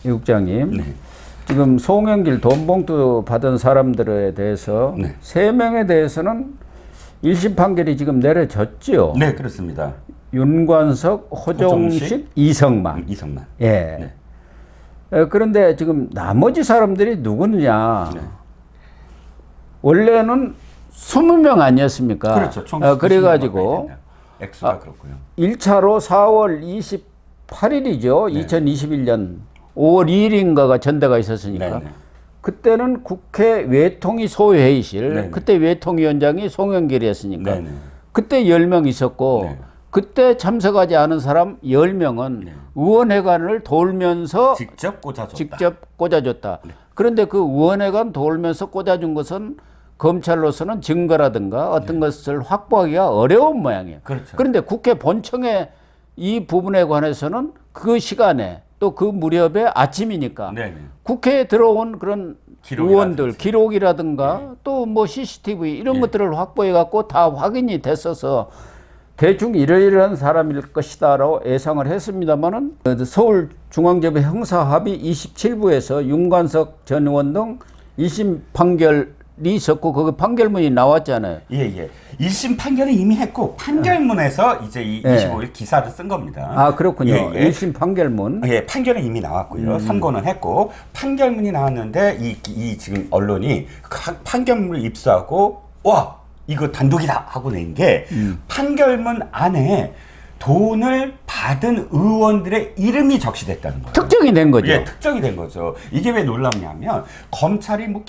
이 국장님. 네. 지금 송영길 돈봉투 받은 사람들에 대해서 네. 3명에 대해서는 1심 판결이 지금 내려졌죠. 네, 그렇습니다. 윤관석, 호정식, 이성만. 이성만. 예. 네. 그런데 지금 나머지 사람들이 누구느냐. 네. 원래는 20명 아니었습니까? 그렇죠. 총 그래가지고 액수가 그렇고요. 1차로 4월 28일이죠. 네. 2021년 5월 2일인가가 전대가 있었으니까. 네네. 그때는 국회 외통위 소회의실, 네네. 그때 외통위원장이 송영길이었으니까. 네네. 그때 10명 있었고, 네네. 그때 참석하지 않은 사람 10명은 네. 의원회관을 돌면서 직접 꽂아줬다. 네. 그런데 그 의원회관 돌면서 꽂아준 것은 검찰로서는 증거라든가 어떤 네. 것을 확보하기가 어려운 모양이에요. 그렇죠. 그런데 국회 본청의 이 부분에 관해서는 그 시간에 또 그 무렵에 아침이니까 네네. 국회에 들어온 그런 의원들 기록이라든가 네. 또 뭐 CCTV 이런 네. 것들을 확보해 갖고 다 확인이 됐어서 대충 이러이러한 사람일 것이다라고 예상을 했습니다만은 서울중앙지법 형사합의 27부에서 윤관석 전 의원 등 2심 판결이 있었고 그 판결문이 나왔잖아요. 예. 1심 판결은 이미 했고 판결문에서 이제 25일 기사를 쓴 겁니다. 아, 그렇군요. 1심 판결문. 예, 판결은 이미 나왔고요. 선고는 했고 판결문이 나왔는데 이 지금 언론이 판결문을 입수하고 와, 이거 단독이다 하고 낸 게 판결문 안에 돈을 받은 의원들의 이름이 적시됐다는 거예요. 특정이 된 거죠. 예, 특정이 된 거죠. 이게 왜 놀랍냐면 검찰이 뭐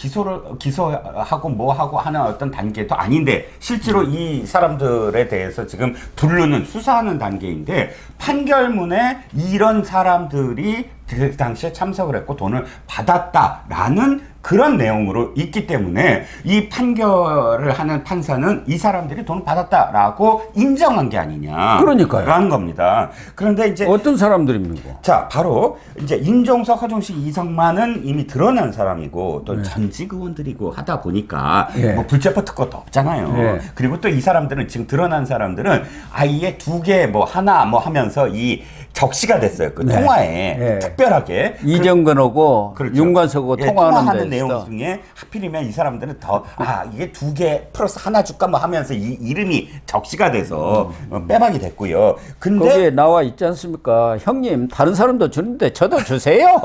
기소하고 뭐 하고 하는 어떤 단계도 아닌데 실제로 이 사람들에 대해서 지금 부르는 수사하는 단계인데 판결문에 이런 사람들이 그 당시에 참석을 했고 돈을 받았다라는 그런 내용으로 있기 때문에 이 판결을 하는 판사는 이 사람들이 돈을 받았다라고 인정한 게 아니냐. 그러니까요. 라는 겁니다. 그런데 이제 어떤 사람들입니까? 자, 바로 이제 임종석, 허정식, 이성만은 이미 드러난 사람이고 또 전직 의원들이고 하다 보니까 뭐 불체포 특권도 없잖아요. 그리고 또 이 사람들은 지금 드러난 사람들은 아예 2개 뭐 하나 뭐 하면서 이 적시가 됐어요. 그 통화에 특별하게 이정근하고 그렇죠. 윤관석하고 통화하는 내용 중에 하필이면 이 사람들은 더 이게 2개 플러스 하나 줄까 뭐 하면서 이 이름이 적시가 돼서 빼박이 됐고요. 근데 거기에 나와 있지 않습니까? 형님 다른 사람도 주는데 저도 주세요.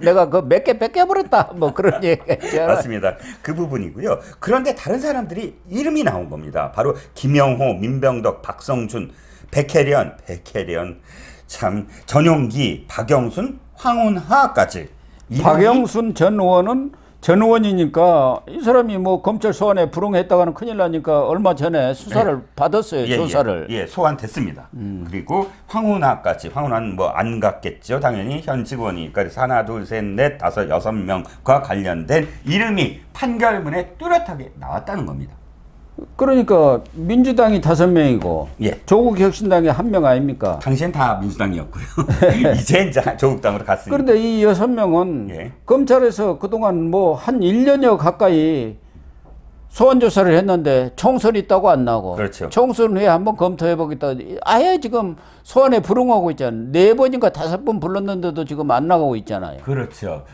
내가 그 몇 개 뺏겨버렸다. 뭐 그런 얘기가 맞습니다. 그 부분이고요. 그런데 다른 사람들이 이름이 나온 겁니다. 바로 김영호, 민병덕, 박성준, 백혜련 참 전용기, 박영순, 황운하까지. 박영순 전 의원은 전 의원이니까 이 사람이 뭐 검찰 소환에 불응했다가는 큰일 나니까 얼마 전에 수사를 받았어요. 조사를. 소환됐습니다. 그리고 황운하까지. 황운하는 뭐 안 갔겠죠. 당연히 현직 의원이니까. 그래서 하나, 둘, 셋, 넷, 다섯, 6명과 관련된 이름이 판결문에 뚜렷하게 나왔다는 겁니다. 그러니까 민주당이 5명이고 조국혁신당이 1명 아닙니까? 당시엔 다 민주당이었고요. 이제 조국당으로 갔으니까. 그런데 이 6명은 검찰에서 그동안 뭐 한 1년여 가까이 소환조사를 했는데 총선 있다고 안 나오고 그렇죠. 총선 후에 한번 검토해보겠다. 아예 지금 소환에 불응하고 있잖아요. 4번인가 5번 불렀는데도 지금 안 나가고 있잖아요. 그렇죠.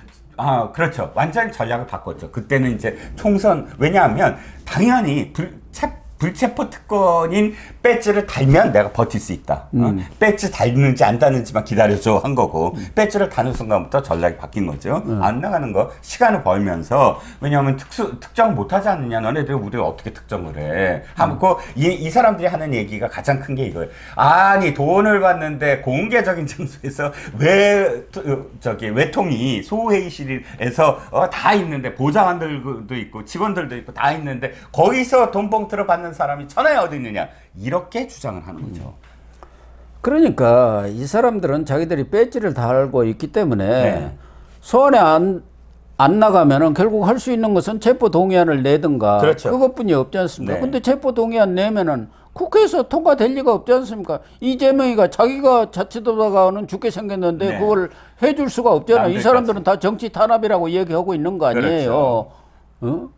그렇죠. 완전히 전략을 바꿨죠. 그때는 이제 총선, 왜냐하면 당연히 불체포 특권인 배지를 달면 내가 버틸 수 있다. 배지 달는지 안 달는지만 기다려줘 한 거고 배지를 다는 순간부터 전략이 바뀐 거죠. 안 나가는 거 시간을 벌면서 왜냐하면 특정 못하지 않느냐. 너네들 우리가 어떻게 특정을 해. 하고 이 사람들이 하는 얘기가 가장 큰 게 이거예요. 아니 돈을 받는데 공개적인 장소에서 외통위 소회의실에서 다 있는데 보좌관들도 있고 직원들도 있고 다 있는데 거기서 돈 봉투를 받는 사람이 천하에 어디 있느냐 이렇게 주장을 하는 거죠. 그러니까 이 사람들은 자기들이 배지를 달고 있기 때문에 소환에 안 나가면은 결국 할 수 있는 것은 체포 동의안을 내든가 그렇죠. 그것뿐이 없지 않습니까? 근데 체포 동의안 내면은 국회에서 통과될 리가 없지 않습니까? 이재명이가 자기가 자칫하다가는 죽게 생겼는데 그걸 해줄 수가 없잖아요. 이 사람들은 다 정치 탄압이라고 얘기하고 있는 거 아니에요.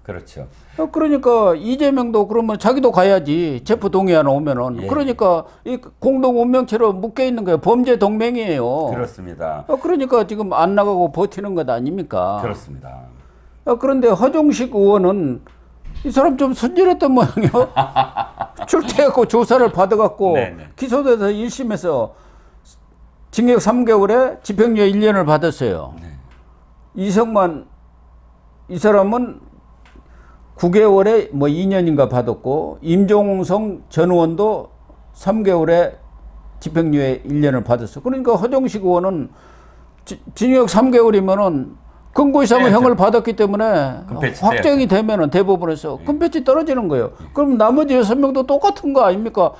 그렇죠. 그러니까 이재명도 그러면 자기도 가야지. 체포 동의안 오면은. 그러니까 이 공동 운명체로 묶여 있는 거예요. 범죄 동맹이에요. 그렇습니다. 그러니까 지금 안 나가고 버티는 것 아닙니까? 그렇습니다. 그런데 허종식 의원은 이 사람 좀 순진했던 모양이요. 출퇴해갖고 조사를 받아갖고 기소돼서 1심에서 징역 3개월에 집행유예 1년을 받았어요. 이성만 이 사람은 9개월에 뭐 2년인가 받았고 임종성 전 의원도 3개월에 집행유예 1년을 받았어. 그러니까 허정식 의원은 징역 3개월이면은 금고 이상의 형을 받았기 때문에 확정이 되면은 대법원에서 금패치 떨어지는 거예요. 그럼 나머지 6명도 똑같은 거 아닙니까?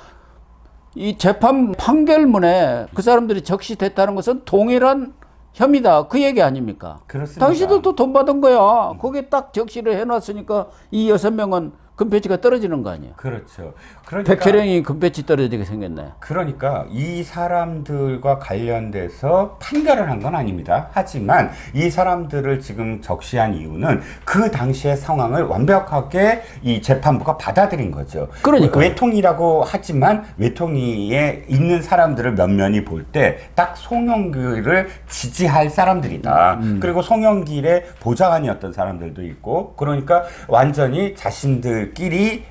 이 재판 판결문에 그 사람들이 적시됐다는 것은 동일한 혐의다. 그 얘기 아닙니까? 그렇습니다. 당신들도 돈 받은 거야. 거기에 딱 적시를 해놨으니까 이 6명은 금배지가 떨어지는 거 아니에요? 그렇죠. 그러니까 백혜령이 금배지 떨어지게 생겼네. 그러니까 이 사람들과 관련돼서 판결을 한 건 아닙니다. 하지만 이 사람들을 지금 적시한 이유는 그 당시의 상황을 완벽하게 이 재판부가 받아들인 거죠. 그러니까 외통이라고 하지만 외통위에 있는 사람들을 면면히 볼 때 딱 송영길을 지지할 사람들이다. 그리고 송영길의 보좌관이었던 사람들도 있고, 그러니까 완전히 자신들끼리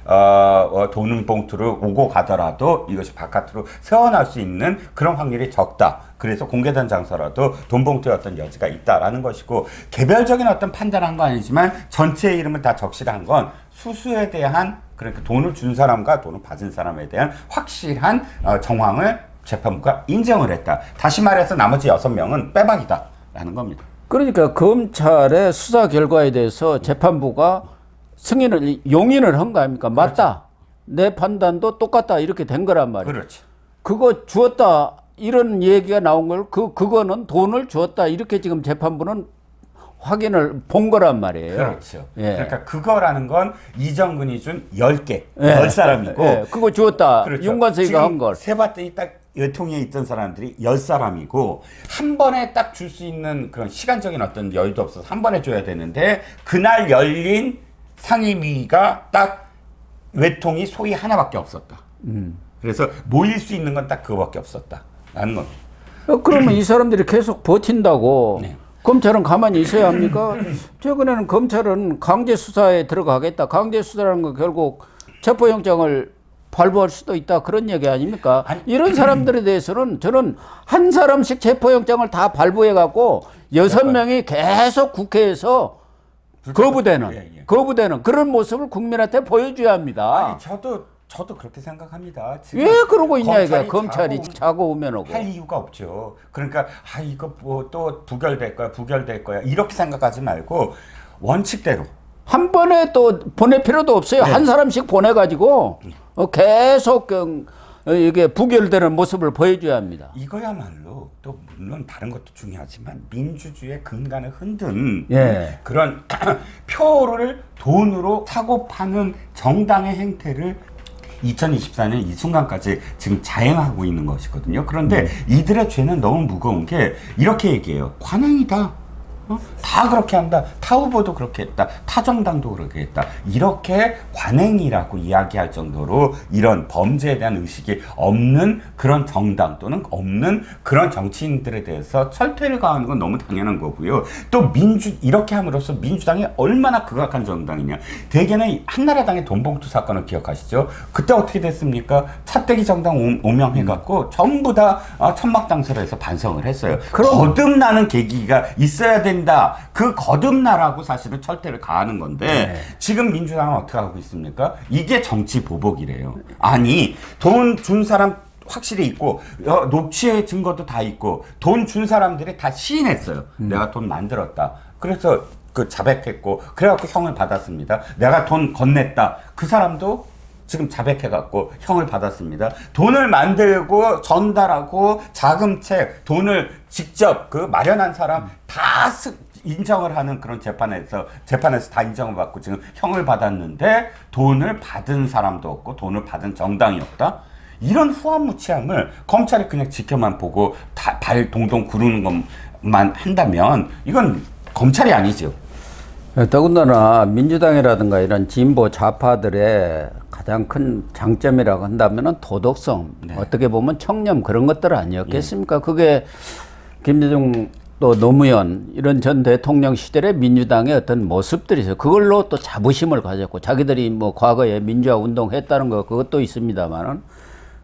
돈 봉투를 오고 가더라도 이것이 바깥으로 새어날 수 있는 그런 확률이 적다. 그래서 공개된 장소라도 돈 봉투의 어떤 여지가 있다라는 것이고, 개별적인 어떤 판단한 건 아니지만 전체의 이름을 다 적시한 건 수수에 대한, 그러니까 돈을 준 사람과 돈을 받은 사람에 대한 확실한 정황을 재판부가 인정을 했다. 다시 말해서 나머지 6명은 빼박이다라는 겁니다. 그러니까 검찰의 수사 결과에 대해서 재판부가 용인을 한 거 아닙니까? 맞다. 그렇죠. 내 판단도 똑같다. 이렇게 된 거란 말이에요. 그렇죠. 그거 주었다. 이런 얘기가 나온 걸 그거는 돈을 주었다. 이렇게 지금 재판부는 확인을 본 거란 말이에요. 그렇죠. 그러니까 그거라는 건 이정근이 준 10개, 10사람이고. 그거 주었다. 그렇죠. 윤관석이가 한 걸. 세봤더니 딱 외통위에 있던 사람들이 10사람이고, 한 번에 딱 줄 수 있는 그런 시간적인 어떤 여유도 없어서 한 번에 줘야 되는데, 그날 열린 상임위가 딱 외통이 소위 하나밖에 없었다. 그래서 모일 수 있는 건 딱 그거밖에 없었다라는 겁니다. 그러면 이 사람들이 계속 버틴다고 검찰은 가만히 있어야 합니까? 최근에는 검찰은 강제 수사에 들어가겠다. 강제 수사라는 건 결국 체포영장을 발부할 수도 있다. 그런 얘기 아닙니까? 이런 사람들에 대해서는 저는 한 사람씩 체포영장을 다 발부해갖고 6명이 계속 국회에서 거부되는 그런 모습을 국민한테 보여줘야 합니다. 아니, 저도 그렇게 생각합니다. 왜 그러고 있냐 이거. 검찰이 자고 오면 오고 할 이유가 없죠. 그러니까 이거 뭐 또 부결될 거야 이렇게 생각하지 말고 원칙대로 한 번에 또 보낼 필요도 없어요. 한 사람씩 보내가지고 계속 이게 부결되는 모습을 보여줘야 합니다. 이거야말로 또 물론 다른 것도 중요하지만 민주주의의 근간을 흔든 그런 표를 돈으로 사고 파는 정당의 행태를 2024년 이 순간까지 지금 자행하고 있는 것이거든요. 그런데 이들의 죄는 너무 무거운 게 이렇게 얘기해요. 관행이다. 다 그렇게 한다. 타 후보도 그렇게 했다. 타 정당도 그렇게 했다. 이렇게 관행이라고 이야기할 정도로 이런 범죄에 대한 의식이 없는 그런 정당 또는 없는 그런 정치인들에 대해서 철퇴를 가하는 건 너무 당연한 거고요. 또 이렇게 함으로써 민주당이 얼마나 극악한 정당이냐. 대개는 한나라당의 돈봉투 사건을 기억하시죠? 그때 어떻게 됐습니까? 차떼기 정당 오명해갖고 전부 다 천막당설에서 반성을 했어요. 거듭나는 계기가 있어야 된다. 그 거듭나라고 사실은 철퇴를 가하는 건데 지금 민주당은 어떻게 하고 있습니까? 이게 정치 보복이래요. 아니, 돈 준 사람 확실히 있고 녹취의 증거도 다 있고 돈 준 사람들이 다 시인했어요. 내가 돈 만들었다. 그래서 그 자백했고 그래갖고 형을 받았습니다. 내가 돈 건넸다. 그 사람도 지금 자백해갖고 형을 받았습니다. 돈을 만들고 전달하고 자금책, 돈을 직접 그 마련한 사람 다 인정을 하는 그런 재판에서 다 인정을 받고 지금 형을 받았는데 돈을 받은 사람도 없고 돈을 받은 정당이 없다? 이런 후한무치함을 검찰이 그냥 지켜만 보고 발 동동 구르는 것만 한다면 이건 검찰이 아니죠. 더군다나 민주당이라든가 이런 진보 좌파들의 가장 큰 장점이라고 한다면 도덕성, 네. 어떻게 보면 청렴 그런 것들 아니었겠습니까? 네. 그게 김대중 또 노무현 이런 전 대통령 시절의 민주당의 어떤 모습들이 있어요. 그걸로 또 자부심을 가졌고 자기들이 뭐 과거에 민주화 운동했다는 거 그것도 있습니다만은,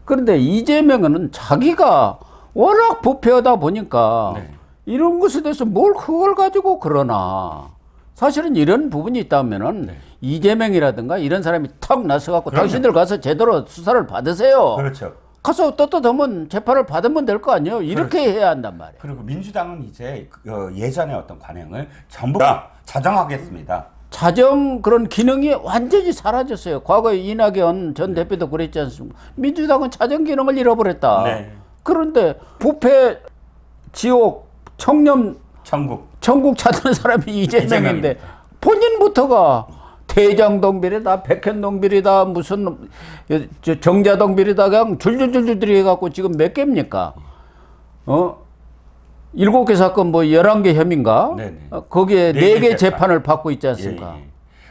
그런데 이재명은 자기가 워낙 부패하다 보니까 네. 이런 것에 대해서 뭘 그걸 가지고 그러나, 사실은 이런 부분이 있다면은 네. 이재명이라든가 이런 사람이 턱 나서갖고 당신들 가서 제대로 수사를 받으세요. 그렇죠. 가서 떳떳하면 재판을 받으면 될 거 아니에요. 이렇게 그렇죠. 해야 한단 말이에요. 그리고 민주당은 이제 예전의 어떤 관행을 전부 자정하겠습니다. 자정 그런 기능이 완전히 사라졌어요. 과거에 이낙연 전 대표도 그랬지 않습니까? 민주당은 자정 기능을 잃어버렸다. 네. 그런데 부패 지옥 청렴 천국 찾는 사람이 이재명인데 본인부터가 대장동비리다, 백현동비리다, 무슨 정자동비리다, 그냥 줄줄줄줄 들이해갖고 지금 몇 개입니까? 7개 사건 뭐 11개 혐의인가? 거기에 4개 재판을 받고 있지 않습니까?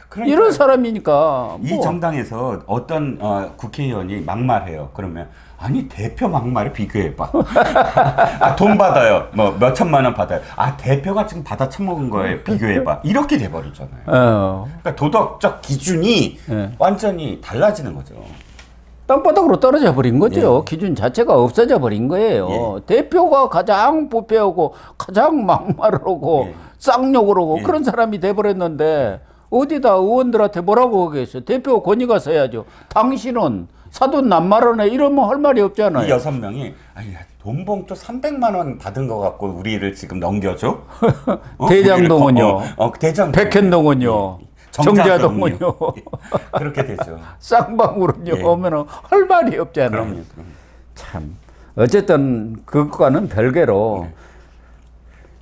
그러니까 이런 사람이니까. 이 정당에서 어떤 국회의원이 막말해요. 그러면 아니 대표 막말에 비교해봐. 아, 돈 받아요. 뭐 몇천만 원 받아요. 아 대표가 지금 받아 처먹은 거에 비교해봐. 이렇게 돼버리잖아요. 그러니까 도덕적 기준이 완전히 달라지는 거죠. 땅바닥으로 떨어져 버린 거죠. 예. 기준 자체가 없어져 버린 거예요. 예. 대표가 가장 부패하고 가장 막말하고 예. 쌍욕을 하고 예. 그런 사람이 돼버렸는데 어디다 의원들한테 뭐라고 하겠어요. 대표 권위가 서야죠. 당신은 사돈 남말하네 이러면 할 말이 없잖아요. 이 6명이 아니 돈 봉투 300만 원 받은 거 갖고 우리를 지금 넘겨줘? 대장동은요. 대장. 백현동은요. 정자동은요. 그렇게 되죠. 쌍방울은요. 예. 오면은 할 말이 없잖아요. 그럼요. 참 어쨌든 그것과는 별개로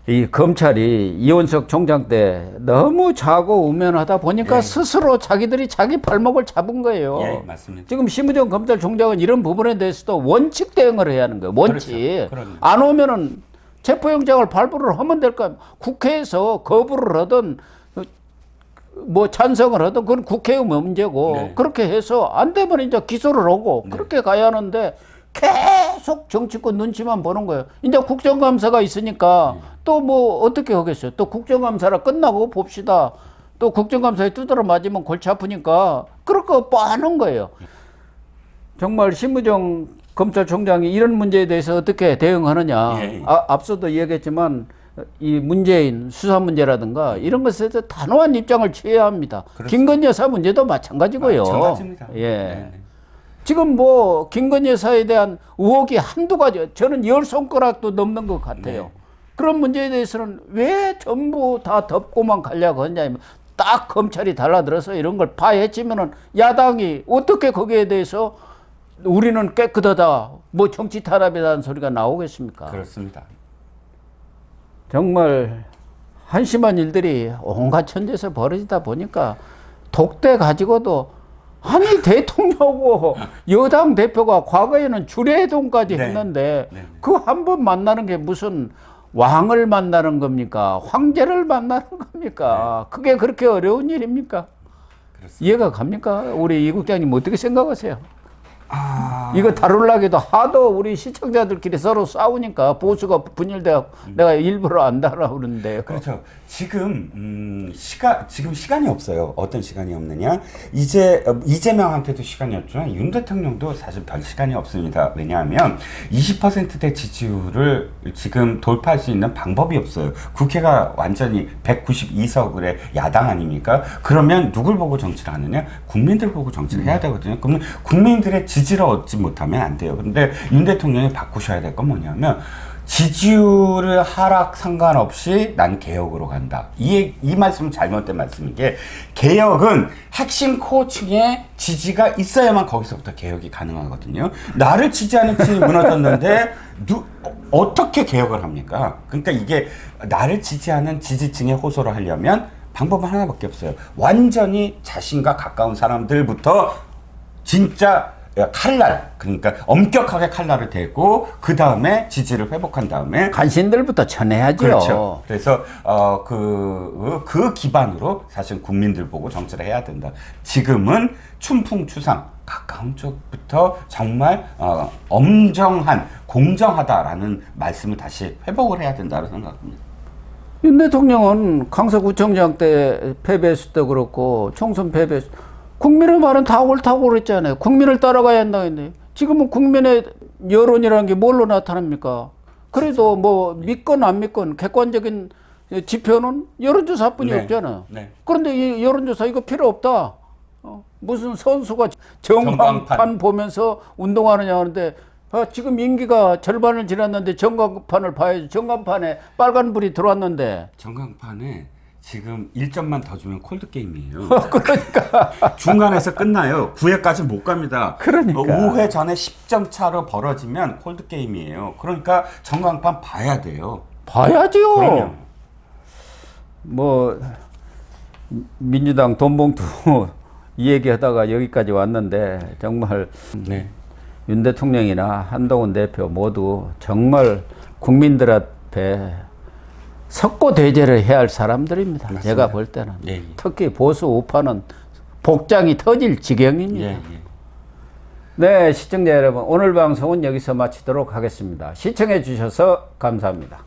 이 검찰이 이원석 총장 때 너무 좌고 우면하다 보니까 스스로 자기들이 자기 발목을 잡은 거예요. 예, 맞습니다. 지금 심우정 검찰총장은 이런 부분에 대해서도 원칙 대응을 해야 하는 거예요. 원칙. 그렇죠. 안 오면은 체포영장을 발부를 하면 될 거 아니에요. 국회에서 거부를 하든 뭐 찬성을 하든 그건 국회의 문제고 그렇게 해서 안 되면 이제 기소를 하고 그렇게 가야 하는데 계속 정치권 눈치만 보는 거예요. 이제 국정감사가 있으니까 또 뭐 어떻게 하겠어요. 또 국정감사가 끝나고 봅시다. 또 국정감사에 두드러 맞으면 골치 아프니까 그렇게 뻔한 거예요. 정말 심우정 검찰총장이 이런 문제에 대해서 어떻게 대응하느냐. 앞서도 얘기했지만 이 문재인 수사 문제라든가 이런 것에 대해서 단호한 입장을 취해야 합니다. 김건희 여사 문제도 마찬가지고요. 마찬가지입니다. 예. 지금 뭐 김건희 여사에 대한 의혹이 한두 가지, 저는 10손가락도 넘는 것 같아요. 그런 문제에 대해서는 왜 전부 다 덮고만 가려고 하냐면 딱 검찰이 달라들어서 이런 걸 파헤치면은 야당이 어떻게 거기에 대해서 우리는 깨끗하다, 뭐 정치 탄압이라는 소리가 나오겠습니까? 그렇습니다. 정말 한심한 일들이 온갖 천지에서 벌어지다 보니까 독대 가지고도 아니 대통령하고 여당 대표가 과거에는 주례동까지 했는데 그 한 번 만나는 게 무슨 왕을 만나는 겁니까? 황제를 만나는 겁니까? 그게 그렇게 어려운 일입니까? 그렇습니다. 이해가 갑니까? 우리 이 국장님 어떻게 생각하세요? 이거 다루려고 하도 우리 시청자들끼리 서로 싸우니까 보수가 분열돼서 내가 일부러 안 다루려고 그러는데. 그렇죠. 지금 시간이 없어요. 어떤 시간이 없느냐? 이재명한테도 시간이 없지만 윤 대통령도 사실 별 시간이 없습니다. 왜냐하면 20%대 지지율을 지금 돌파할 수 있는 방법이 없어요. 국회가 완전히 192석의 야당 아닙니까? 그러면 누굴 보고 정치를 하느냐? 국민들 보고 정치를 해야 되거든요. 그러면 국민들의 지지를 얻지 못하면 안 돼요. 근데 윤 대통령이 바꾸셔야 될 건 뭐냐면 지지율을 하락 상관없이 난 개혁으로 간다. 이 말씀은 잘못된 말씀인 게 개혁은 핵심 코어층의 지지가 있어야만 거기서부터 개혁이 가능하거든요. 나를 지지하는 층이 무너졌는데 어떻게 개혁을 합니까? 그러니까 이게 나를 지지하는 지지층의 호소를 하려면 방법은 하나밖에 없어요. 완전히 자신과 가까운 사람들부터 진짜 칼날, 그러니까 엄격하게 칼날을 대고 그 다음에 지지를 회복한 다음에 간신들부터 쳐내야죠. 그렇죠. 그래서 그 기반으로 사실 국민들 보고 정치를 해야 된다. 지금은 춘풍추상 가까운 쪽부터 정말 엄정한 공정하다라는 말씀을 다시 회복을 해야 된다고 생각합니다. 윤 대통령은 강서구청장 때 패배했을 때 그렇고 총선 패배했을 때 국민의 말은 다 옳다고 그랬잖아요. 국민을 따라가야 한다고 했는데 지금은 국민의 여론이라는 게 뭘로 나타납니까? 그래도 뭐 믿건 안 믿건 객관적인 지표는 여론조사뿐이 네. 없잖아요. 네. 그런데 이 여론조사 이거 필요 없다. 무슨 선수가 전광판 보면서 운동하느냐 하는데 지금 임기가 절반을 지났는데 전광판을 봐야지. 전광판에 빨간불이 들어왔는데. 전광판에 지금 1점만 더 주면 콜드게임이에요. 그러니까. 중간에서 끝나요. 9회까지 못 갑니다. 그러니까. 5회 전에 10점 차로 벌어지면 콜드게임이에요. 그러니까 전광판 봐야 돼요. 봐야죠. 그럼요. 뭐 민주당 돈봉투 이 얘기하다가 여기까지 왔는데 정말 네. 윤 대통령이나 한동훈 대표 모두 정말 국민들 앞에 석고대죄를 해야 할 사람들입니다. 맞습니다. 제가 볼 때는. 예, 예. 특히 보수 우파는 복장이 터질 지경입니다. 예, 예. 네, 시청자 여러분, 오늘 방송은 여기서 마치도록 하겠습니다. 시청해 주셔서 감사합니다.